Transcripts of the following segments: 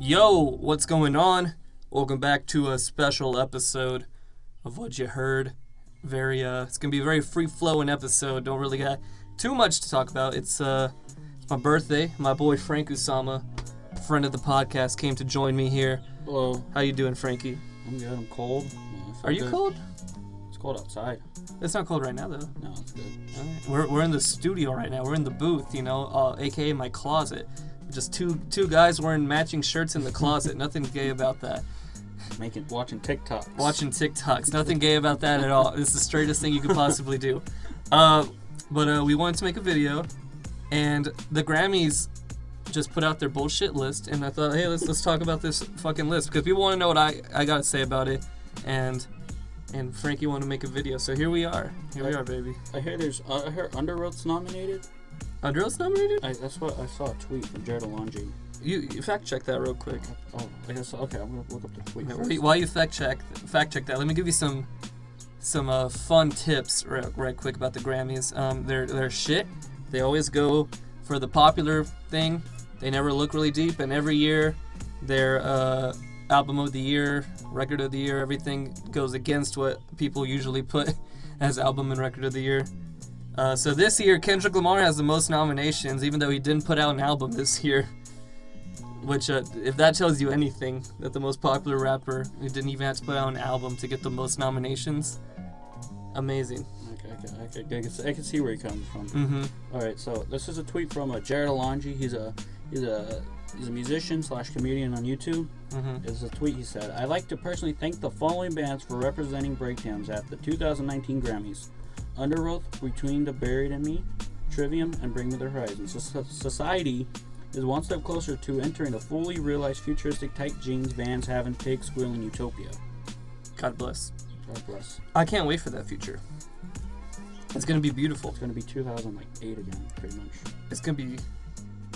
Yo, what's going on? Welcome back to a special episode of What You Heard. It's gonna be a very free-flowing episode. Don't really got too much to talk about. It's my birthday. My boy Frank Usama, friend of the podcast, came to join me here. Hello. How you doing, Frankie? I'm good. I'm cold. Are you cold? It's cold outside. It's not cold right now, though. No, it's good. All right. We're in the studio right now. We're in the booth, aka my closet. Just two guys wearing matching shirts in the closet. Nothing gay about that. Watching TikToks. Watching TikToks. Nothing gay about that at all. It's the straightest thing you could possibly do. But we wanted to make a video, and the Grammys just put out their bullshit list, and I thought, hey, let's talk about this fucking list because people want to know what I gotta say about it, and Frankie wanted to make a video, so here we are. Here we are, baby. I hear Under Oath's nominated. Under Oath's nominated? That's what I saw a tweet from Jared Alonji. You fact check that real quick. Oh, I guess okay. I'm gonna look up the tweet first. While you fact check that, let me give you some fun tips right quick about the Grammys. They're shit. They always go for the popular thing. They never look really deep, and every year their album of the year, record of the year, everything goes against what people usually put as album and record of the year. So this year, Kendrick Lamar has the most nominations, even though he didn't put out an album this year. Which, if that tells you anything, that the most popular rapper who didn't even have to put out an album to get the most nominations, amazing. Okay. I can see where he comes from. Mm-hmm. All right, so this is a tweet from Jared Alonji. He's a musician / comedian on YouTube. Mm-hmm. It's a tweet he said, "I'd like to personally thank the following bands for representing breakdowns at the 2019 Grammys: Under Oath, Between the Buried and Me, Trivium, and Bring Me the Horizon. Society is one step closer to entering a fully realized futuristic tight jeans, vans, having pig squealing utopia." God bless. God bless. I can't wait for that future. It's gonna be beautiful. It's gonna be 2008 again, pretty much. It's gonna be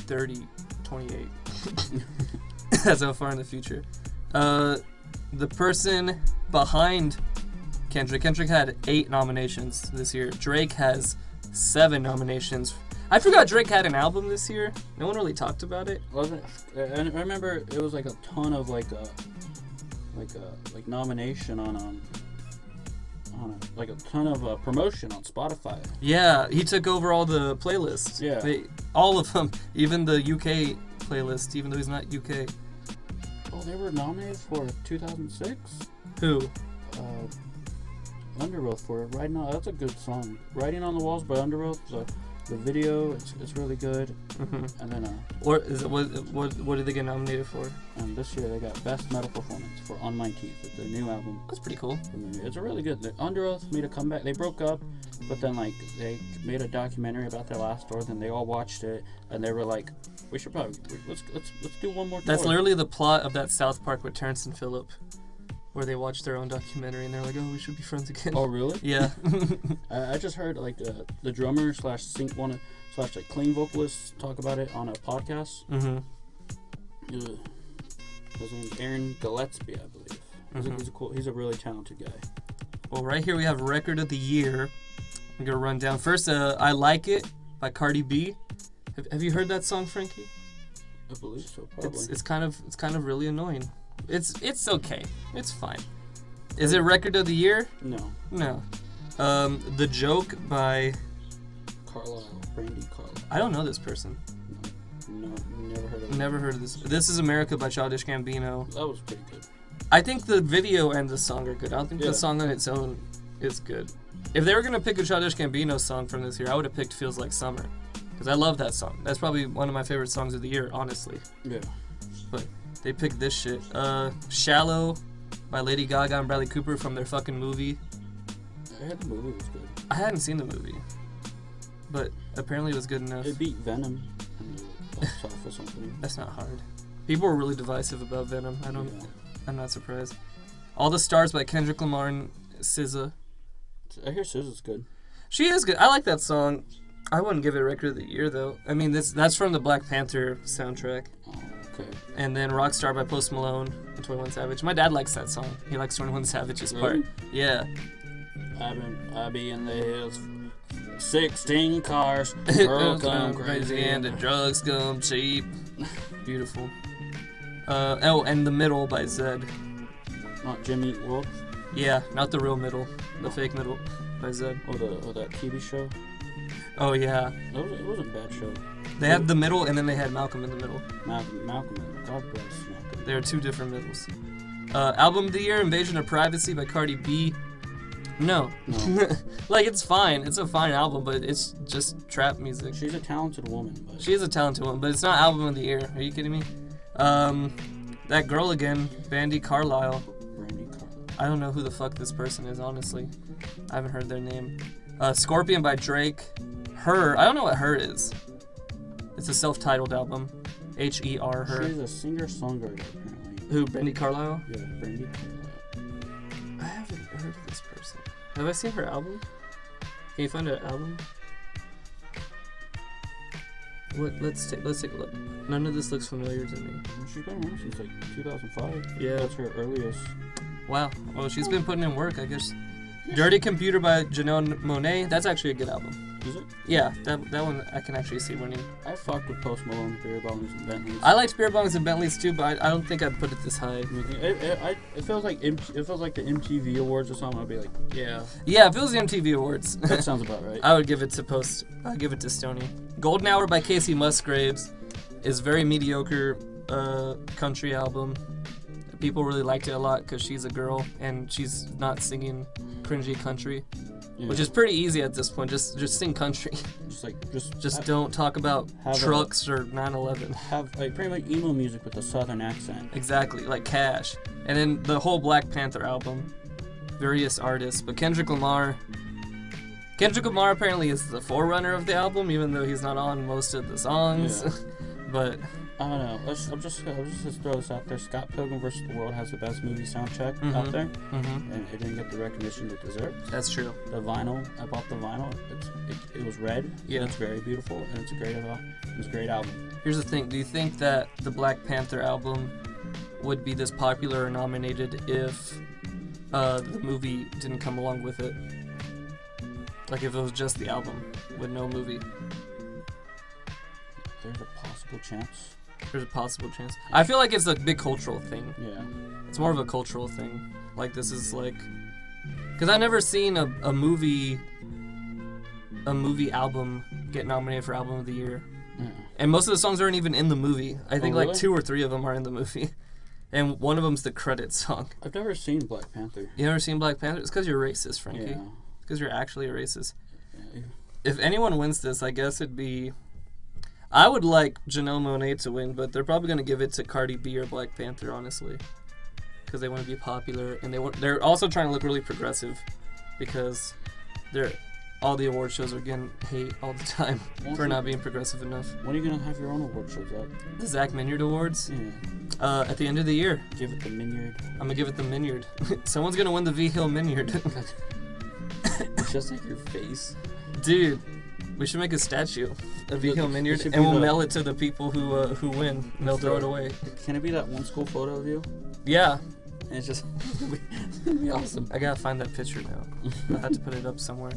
28. That's how far in the future. The person behind Kendrick had 8 nominations this year. Drake has 7 nominations. I forgot Drake had an album this year. No one really talked about it. Wasn't it? I remember it was like a ton of like nomination on a ton of promotion on Spotify. Yeah, he took over all the playlists. Yeah, all of them, even the UK playlist, even though he's not UK. Oh, they were nominated for 2006. Who? Under Oath for Riding On. That's a good song. Writing on the Walls by Under Oath. The video, it's really good. Mm-hmm. And then or is it what did they get nominated for? And this year they got Best Metal Performance for On My Teeth, the new album. That's pretty cool. It's a really good. Under Oath made a comeback. They broke up, but then they made a documentary about their last tour. Then they all watched it, and they were like, "We should probably let's do one more tour." That's literally the plot of that South Park with Terrence and Phillip, where they watched their own documentary and they're like, "Oh, we should be friends again." Oh, really? Yeah. I just heard like the drummer / clean vocalist talk about it on a podcast. Mm-hmm. His name's Aaron Gillespie, I believe. Mm-hmm. He's a really talented guy. Well, right here we have record of the year. I'm gonna run down first. "I Like It" by Cardi B. Have you heard that song, Frankie? I believe so. Probably. It's kind of really annoying. It's okay. It's fine. Is it record of the year? No. The Joke by Brandy Carlisle. I don't know this person. No, never heard of it. Never heard of this. This Is America by Childish Gambino. That was pretty good. I think the video and the song are good. I don't think the song on its own is good. If they were gonna pick a Childish Gambino song from this year, I would have picked "Feels Like Summer" because I love that song. That's probably one of my favorite songs of the year, honestly. Yeah. But they picked this shit. "Shallow" by Lady Gaga and Bradley Cooper from their fucking movie. I heard the movie was good. I hadn't seen the movie, but apparently it was good enough. It beat Venom in the box office opening. That's not hard. People were really divisive about Venom. I'm not surprised. "All the Stars" by Kendrick Lamar and SZA. I hear SZA's good. She is good. I like that song. I wouldn't give it record of the year though. I mean, that's from the Black Panther soundtrack. Oh, okay. And then "Rockstar" by Post Malone and 21 Savage. My dad likes that song. He likes 21 Savage's part. Yeah. I be in the hills, 16 cars, girls come crazy, and the drugs come cheap. Beautiful. And The Middle by Zed. Not Jimmy Eat World? Yeah, not the real middle. The fake middle by Zed. Or that TV show? Oh, yeah. It was a bad show. They had The Middle, and then they had Malcolm in the Middle. Malcolm. God bless Malcolm. There are two different middles. Album of the Year, Invasion of Privacy by Cardi B. No. Like, it's fine. It's a fine album, but it's just trap music. She's a talented woman. But... She is a talented woman, but it's not Album of the Year. Are you kidding me? That girl again, Brandy Carlisle. I don't know who the fuck this person is, honestly. I haven't heard their name. Scorpion by Drake. Her. I don't know what Her is. It's a self-titled album. H-E-R, Her. She's a singer-songwriter, apparently. Who, Brandy Carlisle? Yeah, Brandy Carlisle. I haven't heard of this person. Have I seen her album? Can you find her album? What? Let's take a look. None of this looks familiar to me. She's been around since like 2005. Yeah. That's her earliest. Wow. Well, she's been putting in work, I guess. Dirty Computer by Janelle Monáe. That's actually a good album. Is it? Yeah, that one I can actually see winning. I fucked with Post Malone, Beer Bongs, and Bentleys. I like Beer Bongs and Bentleys too, but I don't think I'd put it this high. It feels like the MTV Awards or something. I'd be like, yeah. Yeah, if it was the MTV Awards, That sounds about right. I would give it to Post. I'd give it to Stoney. Golden Hour by Casey Musgraves is very mediocre country album. People really liked it a lot because she's a girl and she's not singing cringy country, which is pretty easy at this point. Just sing country. Just don't talk about trucks or 9/11. Have like pretty much emo music with a southern accent. Exactly, like Cash. And then the whole Black Panther album, various artists, but Kendrick Lamar apparently is the forerunner of the album, even though he's not on most of the songs. Yeah. But I don't know. I'm just throw this out there. Scott Pilgrim vs. the World has the best movie soundtrack out there, and it didn't get the recognition it deserves. That's true. The vinyl, I bought the vinyl. It was red. Yeah, it's very beautiful, and it's a great album. Here's the thing: do you think that the Black Panther album would be this popular or nominated if the movie didn't come along with it? Like if it was just the album with no movie? There's a possible chance. There's a possible chance. I feel like it's a big cultural thing. Yeah. It's more of a cultural thing. Like this is like, because I've never seen a movie album get nominated for Album of the Year, and most of the songs aren't even in the movie. I think like 2 or 3 of them are in the movie, and one of them's the credits song. I've never seen Black Panther. You never seen Black Panther? It's because you're racist, Frankie. Yeah. Because you're actually a racist. Yeah. If anyone wins this, I guess it'd be. I would like Janelle Monáe to win, but they're probably going to give it to Cardi B or Black Panther, honestly. Because they want to be popular, and they're also trying to look really progressive, because all the award shows are getting hate all the time for not being progressive enough. When are you going to have your own award shows up? The Zach Minyard Awards? Yeah. At the end of the year. Give it the Minyard. I'm going to give it the Minyard. Someone's going to win the V Hill Minyard. It's just like your face. Dude. We should make a statue of V Hill Minyard, and we'll mail it to the people who win, and they'll throw it away. Can it be that one school photo of you? Yeah. And it's just it'll be awesome. I gotta find that picture now. I have to put it up somewhere.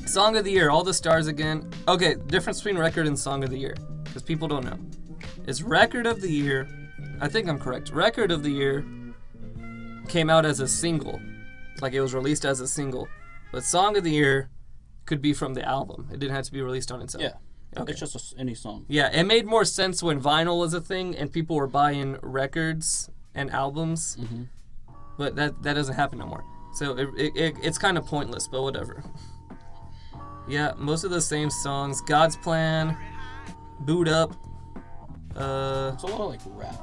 Song of the Year, All the Stars again. Okay, difference between record and Song of the Year, because people don't know. It's Record of the Year. I think I'm correct. Record of the Year came out as a single, like it was released as a single, but Song of the Year could be from the album. It didn't have to be released on its own. Yeah. Okay. It's just any song. Yeah, it made more sense when vinyl was a thing and people were buying records and albums. Mm-hmm. But that doesn't happen no more. So it's kind of pointless, but whatever. Yeah, most of the same songs. God's Plan, Boot Up. It's a lot of like rap.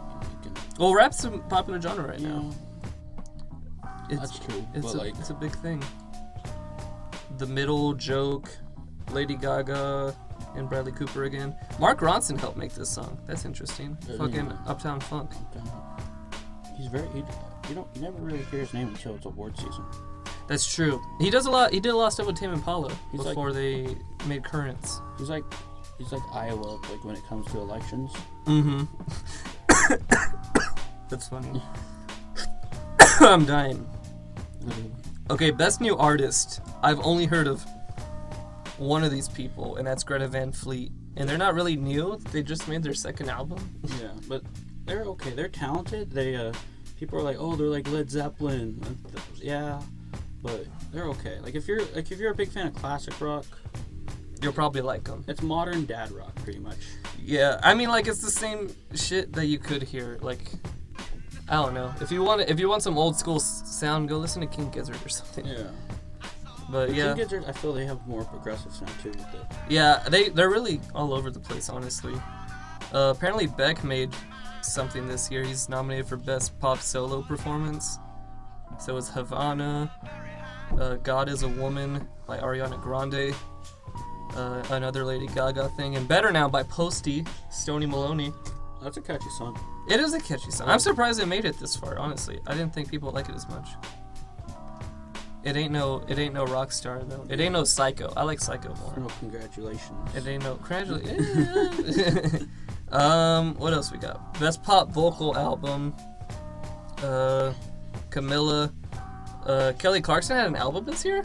Well, rap's a popular genre right now. That's true. It's a big thing. The Middle, Joke, Lady Gaga, and Bradley Cooper again. Mark Ronson helped make this song. That's interesting. Fucking Uptown Funk. He's you never really hear his name until it's award season. That's true. He does a lot. He did a lot of stuff with Tame Impala before they made Currents. He's like Iowa, like when it comes to elections. Mm-hmm. That's funny. I'm dying. Literally. Okay, Best New Artist. I've only heard of one of these people, and that's Greta Van Fleet. And they're not really new. They just made their second album. Yeah, but they're okay. They're talented. They people are like, oh, they're like Led Zeppelin. Yeah, but they're okay. Like if you're a big fan of classic rock, You'll probably like them. it's modern dad rock pretty much. Yeah, I mean, like, it's the same shit that you could hear. Like, I don't know. If you want some old school sound, go listen to King Gizzard or something. Yeah. But yeah, King Gizzard, I feel they have more progressive sound too with it. yeah, they're really all over the place, honestly. Apparently Beck made something this year. He's nominated for Best Pop Solo Performance. So it's Havana, God is a Woman by Ariana Grande, another Lady Gaga thing, and Better Now by Posty, Stoney Maloney. That's a catchy song. It is a catchy song. I'm surprised it made it this far, honestly. I didn't think people would like it as much. It ain't no rock star though. It ain't no Psycho. I like Psycho more. No, congratulations. It ain't no what else we got? Best Pop Vocal Album. Camilla. Kelly Clarkson had an album this year?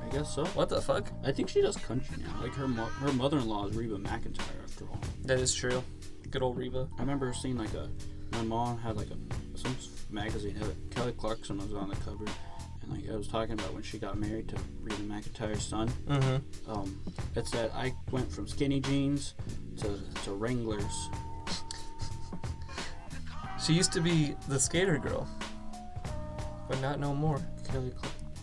I guess so. What the fuck? I think she does country now. Like her mother-in-law is Reba McEntire after all. That is true. Good old Reba. I remember seeing like my mom had like some magazine. Kelly Clarkson was on the cover, and like I was talking about when she got married to Reba McEntire's son. Mm-hmm. It said I went from skinny jeans to Wranglers. She used to be the skater girl, but not no more.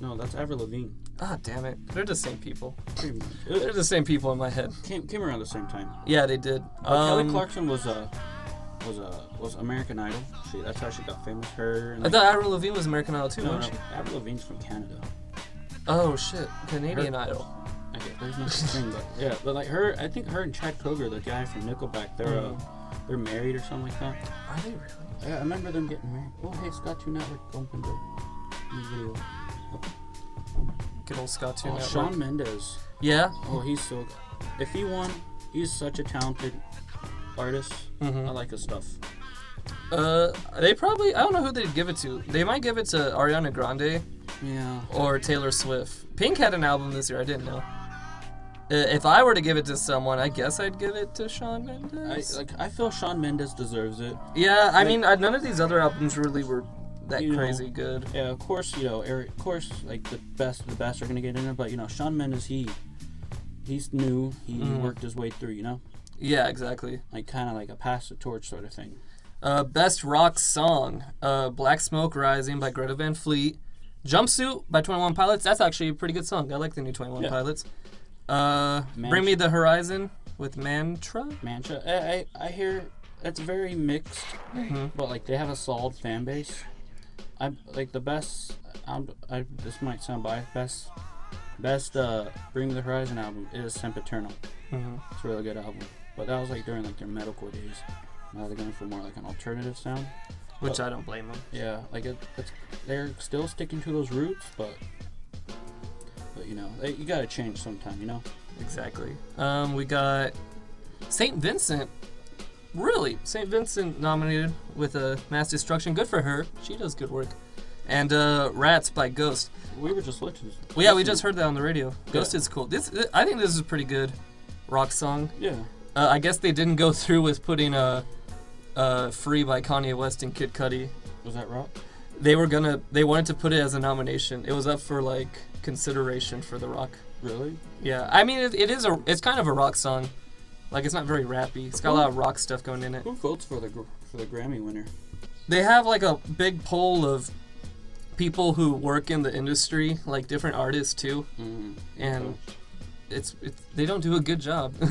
No, that's Avril Lavigne. Ah, damn it. They're the same people. Pretty much. They're the same people in my head. Came around the same time. Yeah, they did. Kelly Clarkson was American Idol. That's how she got famous. Her. And I thought Avril Lavigne was American Idol too, no, wasn't she? Avril Lavigne's from Canada. Oh shit, Canadian Idol. Okay, there's no such thing, but yeah, but like her, I think her and Chad Kroeger, the guy from Nickelback, they're married or something like that. Are they really? Yeah, I remember them getting married. Oh, hey, Scott 2 Network opened the new video. Good old Scott 2 Network. Shawn Mendes. Yeah. Oh, he's so. If he won, he's such a talented artist. Mm-hmm. I like his stuff. They probably, I don't know who they'd give it to. They might give it to Ariana Grande. Yeah. Or Taylor Swift. Pink had an album this year, I didn't know. If I were to give it to someone, I guess I'd give it to Shawn Mendes. I feel Shawn Mendes deserves it. Yeah, I mean, none of these other albums really were that crazy good. Yeah, of course, like the best are gonna get in it, but Shawn Mendes, he's new. He worked his way through, Yeah, exactly. Like kind of like a pass the torch sort of thing. Best rock song: Black Smoke Rising by Greta Van Fleet, Jumpsuit by 21 Pilots. That's actually a pretty good song. I like the new 21 Pilots. Bring Me the Horizon with Mantra. I hear it's very mixed, but like they have a solid fan base. I like the best. This might sound biased. Best Bring Me the Horizon album is Sempiternal. It's a really good album. But that was like during like their metalcore days. Now they're going for more like an alternative sound. Which I don't blame them. Yeah, like they're still sticking to those roots, but you gotta change sometime, Exactly. We got St. Vincent. Really, St. Vincent nominated with a Mass Destruction. Good for her. She does good work. And Rats by Ghost. We were just listening. Well, yeah, we just heard that on the radio. Ghost is cool. I think this is a pretty good rock song. Yeah. I guess they didn't go through with putting Free by Kanye West and Kid Cudi. Was that rock? They wanted to put it as a nomination. It was up for like consideration for the rock. Really? Yeah. I mean, it's kind of a rock song. Like, it's not very rappy. It's got a lot of rock stuff going in it. Who votes for the Grammy winner? They have like a big poll of people who work in the industry, like different artists too, and it's they don't do a good job. No,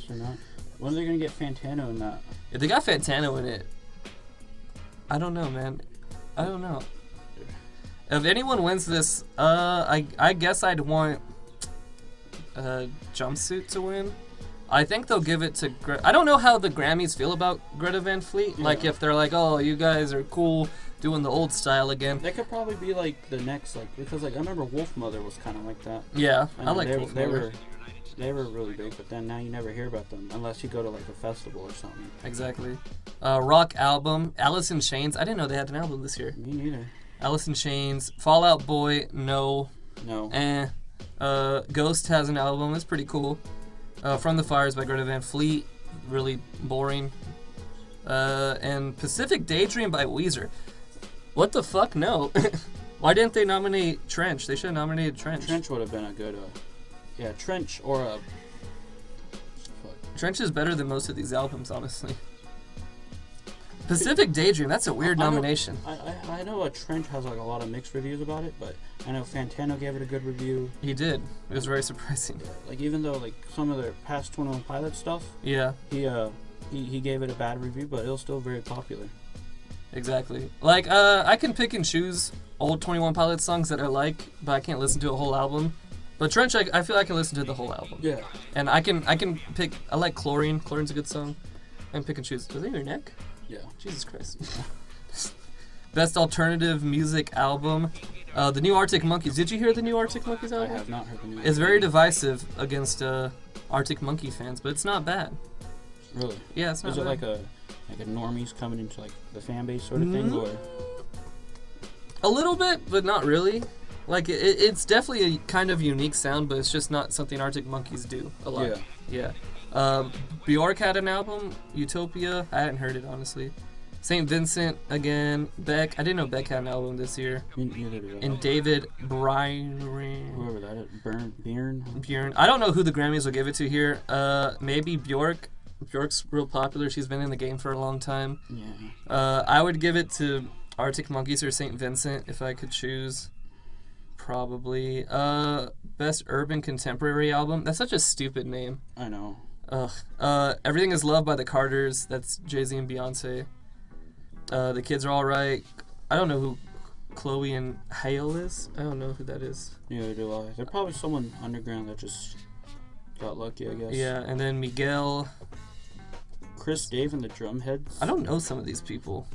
they're not. When are they gonna get Fantano in that? If they got Fantano in it, I don't know, man. I don't know. If anyone wins this, I guess I'd want Jumpsuit to win. I think they'll give it to I don't know how the Grammys feel about Greta Van Fleet. Yeah. Like, if they're like, oh, you guys are cool doing the old style again. They could probably be like the next, like, because like I remember Wolf Mother was kind of like that. Yeah, I like Wolf Mother. They were really big, but then now you never hear about them unless you go to like a festival or something. Exactly. Rock album, Alice in Chains. I didn't know they had an album this year. Me neither. Alice in Chains, Fall Out Boy, no. Ghost has an album. It's pretty cool. From the Fires by Greta Van Fleet, really boring. And Pacific Daydream by Weezer. What the fuck? No. Why didn't they nominate Trench? They should have nominated Trench. Trench would have been a good, Trench or a... Trench is better than most of these albums, honestly. Pacific Daydream, that's a weird nomination. I know Trench has like a lot of mixed reviews about it, but I know Fantano gave it a good review. He did. It was very surprising. Like even though like some of their past 21 Pilots stuff, yeah, he gave it a bad review, but it was still very popular. Exactly. Like I can pick and choose old 21 Pilots songs that I like, but I can't listen to a whole album. But Trench, I feel I can listen to the whole album. Yeah. And I can pick. I like Chlorine. Chlorine's a good song. I can pick and choose. Was that your neck? Yeah. Jesus Christ. Best alternative music album. The new Arctic Monkeys. Did you hear the new Arctic Monkeys album? I have not heard the new. It's very divisive against Arctic Monkey fans, but it's not bad. Really? Yeah, it's not bad. Is it like a normies coming into like the fan base sort of thing, or? A little bit, but not really. Like it's definitely a kind of unique sound, but it's just not something Arctic Monkeys do a lot. Yeah. Bjork had an album, Utopia. I hadn't heard it, honestly. St. Vincent again. Beck. I didn't know Beck had an album this year. Neither did I. And David Bryan. Whoever that is. Bjorn. I don't know who the Grammys will give it to here. Maybe Bjork. Bjork's real popular. She's been in the game for a long time. Yeah. I would give it to Arctic Monkeys or St. Vincent if I could choose. Probably. Best Urban Contemporary Album. That's such a stupid name. I know. Ugh. Everything is Loved by the Carters. That's Jay-Z and Beyonce. The Kids Are Alright. I don't know who Chloe and Hale is. I don't know who that is. Yeah, do I. They're probably someone underground that just got lucky, I guess. Yeah, and then Miguel. Chris Dave and the Drumheads. I don't know some of these people.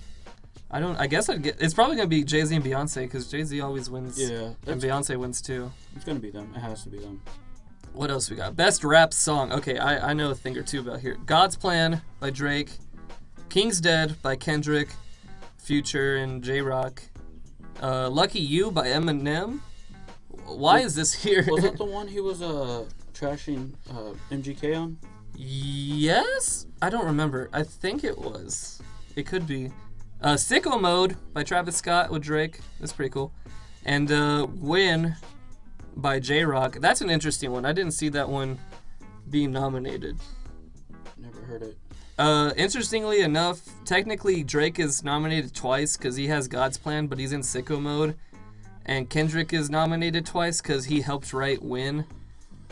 I guess I'd get. It's probably gonna be Jay-Z and Beyonce because Jay-Z always wins. Yeah. And Beyonce wins too. It's gonna be them. It has to be them. What else we got? Best rap song. Okay, I know a thing or two about here. God's Plan by Drake. King's Dead by Kendrick. Future and J-Rock. Lucky You by Eminem. Why is this here? Was that the one he was trashing MGK on? Yes? I don't remember. I think it was. It could be. Sicko Mode by Travis Scott with Drake. That's pretty cool. And Win by J-Rock. That's an interesting one. I didn't see that one being nominated. Never heard it. Interestingly enough, technically Drake is nominated twice because he has God's Plan, but he's in Sicko Mode. And Kendrick is nominated twice because he helped write Win.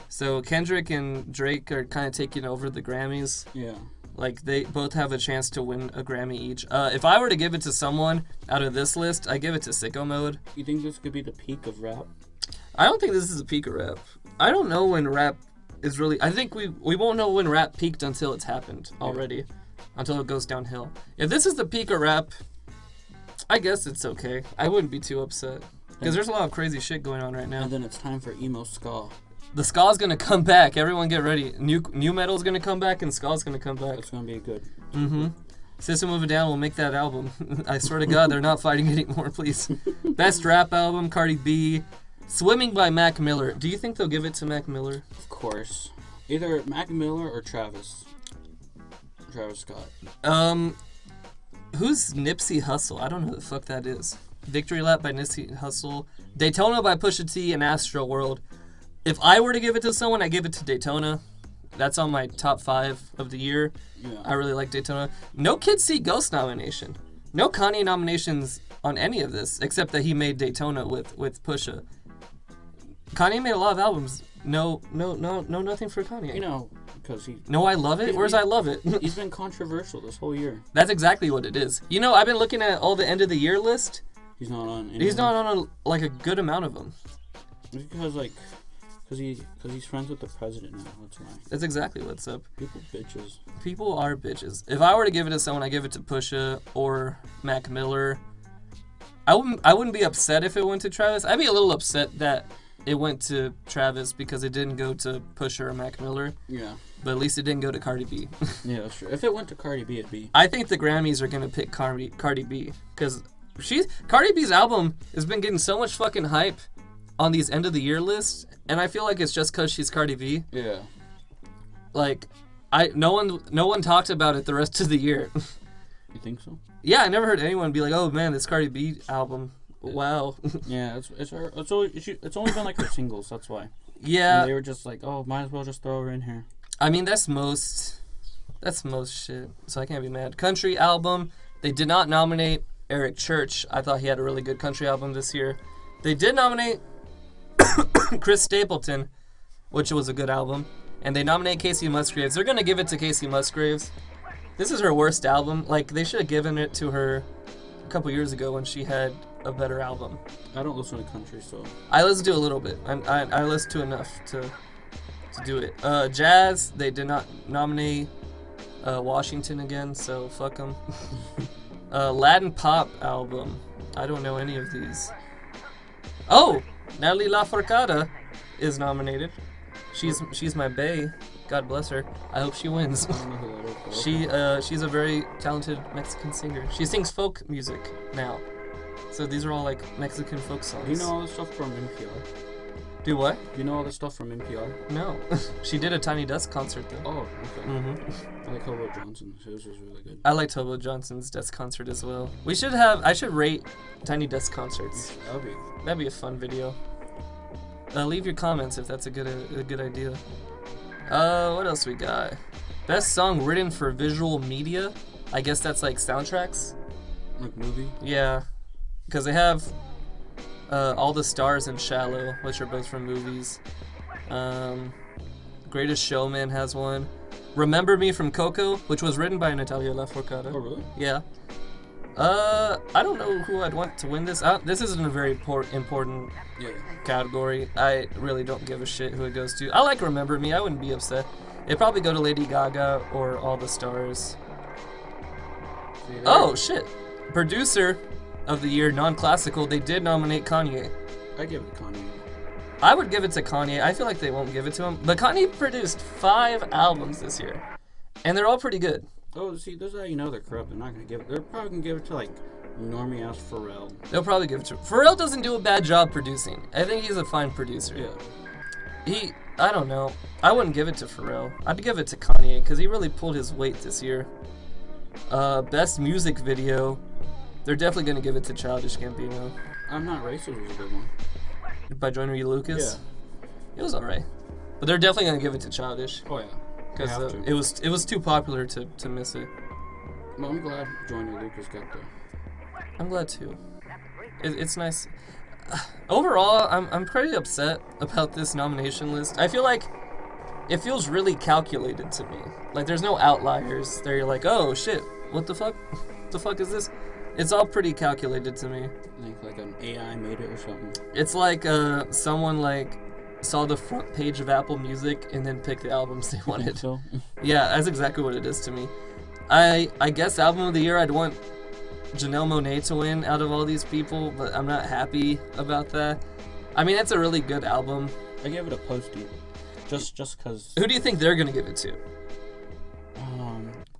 So Kendrick and Drake are kind of taking over the Grammys. Yeah. Like, they both have a chance to win a Grammy each. If I were to give it to someone out of this list, I give it to Sicko Mode. You think this could be the peak of rap? I don't think this is a peak of rap. I don't know when rap is really... I think we won't know when rap peaked until it's happened already. Until it goes downhill. If this is the peak of rap, I guess it's okay. I wouldn't be too upset. Because there's a lot of crazy shit going on right now. And then it's time for emo ska. The ska's gonna come back. Everyone get ready. New metal's gonna come back and ska's gonna come back. It's gonna be good. Mm-hmm. System of a Down will make that album. I swear to God, they're not fighting anymore, please. Best rap album, Cardi B. Swimming by Mac Miller. Do you think they'll give it to Mac Miller? Of course. Either Mac Miller or Travis. Travis Scott. Who's Nipsey Hussle? I don't know who the fuck that is. Victory Lap by Nipsey Hussle. Daytona by Pusha T and Astro World. If I were to give it to someone, I give it to Daytona. That's on my top 5 of the year. Yeah. I really like Daytona. No Kids See Ghost nomination. No Kanye nominations on any of this, except that he made Daytona with Pusha. Kanye made a lot of albums. No, nothing for Kanye. You know, because he... No, I Love It? Where's I Love It? He's been controversial this whole year. That's exactly what it is. You know, I've been looking at all the end of the year list. He's not on any. He's not on a good amount of them. Because he's friends with the president now. That's why. That's exactly what's up. People bitches. People are bitches. If I were to give it to someone, I give it to Pusha or Mac Miller. I wouldn't be upset if it went to Travis. I'd be a little upset that it went to Travis because it didn't go to Pusha or Mac Miller. Yeah. But at least it didn't go to Cardi B. Yeah, that's true. If it went to Cardi B, it'd be... I think the Grammys are gonna pick Cardi B because Cardi B's album has been getting so much fucking hype on these end of the year lists, and I feel like it's just because she's Cardi B. Yeah. Like, no one talked about it the rest of the year. You think so? Yeah, I never heard anyone be like, "Oh man, this Cardi B album, wow." Yeah, it's only been like her singles. That's why. Yeah. And they were just like, oh, might as well just throw her in here. I mean, that's most shit. So I can't be mad. Country album. They did not nominate Eric Church. I thought he had a really good country album this year. They did nominate Chris Stapleton, which was a good album. And they nominate Casey Musgraves. They're going to give it to Casey Musgraves. This is her worst album. Like, they should have given it to her a couple years ago when she had a better album. I don't listen to country, so... I listen to a little bit. I listen to enough to do it. Jazz, they did not nominate Washington again, so fuck them. Latin pop album. I don't know any of these. Oh! Natalie Lafourcade is nominated. She's my bae. God bless her. I hope she wins. I don't know who that is. She's a very talented Mexican singer. She sings folk music now. So these are all like Mexican folk songs. Do you know all this stuff from NPR? Do what? Do you know all this stuff from NPR? No. She did a Tiny Desk concert though. Oh, okay. Mm-hmm. I like Hobo Johnson. His was really good. I liked Hobo Johnson's Desk concert as well. I should rate Tiny Desk concerts. That'd be a fun video. Leave your comments if that's a good idea. What else we got? Best song written for visual media. I guess that's like soundtracks. Like movie? Yeah, because they have All the Stars and Shallow, which are both from movies. Greatest Showman has one. Remember Me from Coco, which was written by Natalia Lafourcade. Oh, really? Yeah. I don't know who I'd want to win this. This isn't a very important category. I really don't give a shit who it goes to. I like Remember Me. I wouldn't be upset. It'd probably go to Lady Gaga or All the Stars. Oh, shit. Producer of the year, non-classical, they did nominate Kanye. I give it to Kanye. I would give it to Kanye. I feel like they won't give it to him. But Kanye produced 5 albums this year. And they're all pretty good. Oh, see, this is how you know they're corrupt. They're not going to give it. They're probably going to give it to, like, normie-ass Pharrell. They'll probably give it to Pharrell doesn't do a bad job producing. I think he's a fine producer. Yeah. I don't know. I wouldn't give it to Pharrell. I'd give it to Kanye, because he really pulled his weight this year. Best music video. They're definitely going to give it to Childish Gambino. I'm Not Racist was a good one. By Joyner Lucas? Yeah. It was alright. But they're definitely going to give it to Childish. Oh, yeah. Because it was too popular to miss it. Well, I'm glad Joyner Lucas got there. I'm glad too. It's nice. Overall, I'm pretty upset about this nomination list. I feel like it feels really calculated to me. Like there's no outliers. They're like, oh shit, what the fuck? What the fuck is this? It's all pretty calculated to me. Like an AI made it or something. It's like someone like saw the front page of Apple Music and then picked the albums they wanted. So? Yeah, that's exactly what it is to me. I guess album of the year I'd want Janelle Monáe to win out of all these people, but I'm not happy about that. I mean, it's a really good album. I gave it a Posty, just cause. Who do you think they're gonna give it to?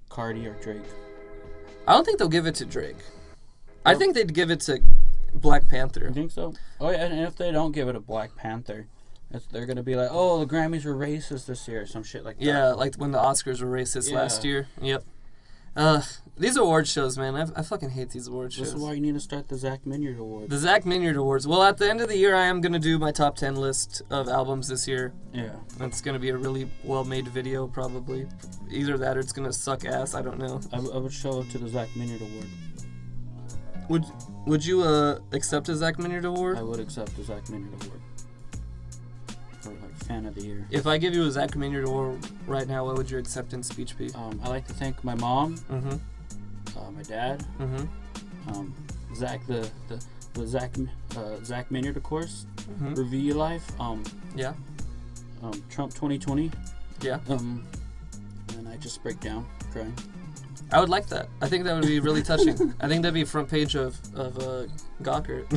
Cardi or Drake. I don't think they'll give it to Drake. I think they'd give it to Black Panther. You think so? Oh yeah, and if they don't give it to Black Panther, they're gonna be like, oh, the Grammys were racist this year, or some shit like that. Yeah, like when the Oscars were racist last year. Yep. These award shows, man, I fucking hate these award shows. This is why you need to start the Zach Minyard Awards. The Zach Minyard Awards. Well, at the end of the year, I am going to do my top 10 list of albums this year. Yeah. It's going to be a really well-made video, probably. Either that or it's going to suck ass. I don't know. I would show up to the Zach Minyard Award. Would you accept a Zach Minyard Award? I would accept the Zach Minyard Award. For, like, fan of the year. If I give you a Zach Minyard Award right now, what would your acceptance speech be? I like to thank my mom. Mm-hmm. My dad. Mm-hmm. Zach Zach Minyard, of course. Mm-hmm. Review Your Life. Yeah. Trump 2020. Yeah. And I just break down crying. I would like that. I think that would be really touching. I think that'd be front page of Gawker.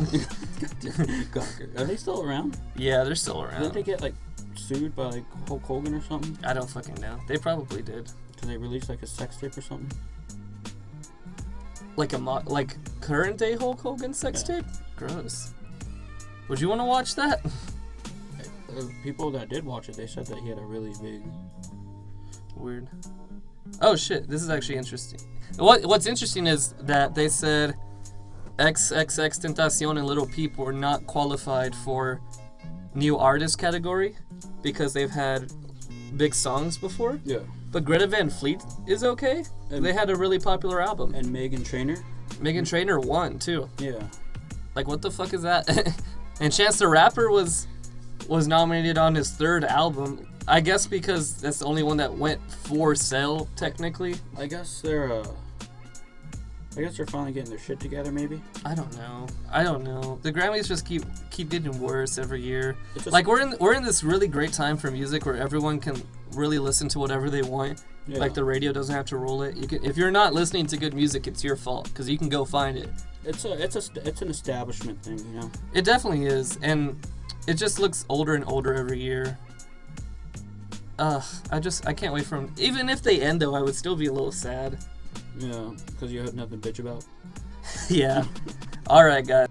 Gawker. Are they still around? Yeah, they're still around. Didn't they get like sued by like Hulk Hogan or something? I don't fucking know. They probably did. Did they release like a sex tape or something? Like like current day Hulk Hogan sex tape? Gross. Would you want to watch that? People that did watch it, they said that he had a really big. Weird. Oh shit, this is actually interesting. What's interesting is that they said XXX Tentacion and Little Peep were not qualified for new artist category because they've had big songs before. Yeah. But Greta Van Fleet is okay. And they had a really popular album. And Meghan Trainor. Meghan Trainor won too. Yeah. Like, what the fuck is that? And Chance the Rapper was nominated on his third album. I guess because that's the only one that went for sale, technically. I guess they're finally getting their shit together, maybe. I don't know. The Grammys just keep getting worse every year. Like we're in this really great time for music where everyone can really listen to whatever they want. Yeah. Like the radio doesn't have to rule it. If you're not listening to good music, it's your fault because you can go find it. It's an establishment thing, you know. It definitely is, and it just looks older and older every year. I can't wait for them. Even if they end though, I would still be a little sad. Yeah, because you have nothing to bitch about. Yeah. All right, guys.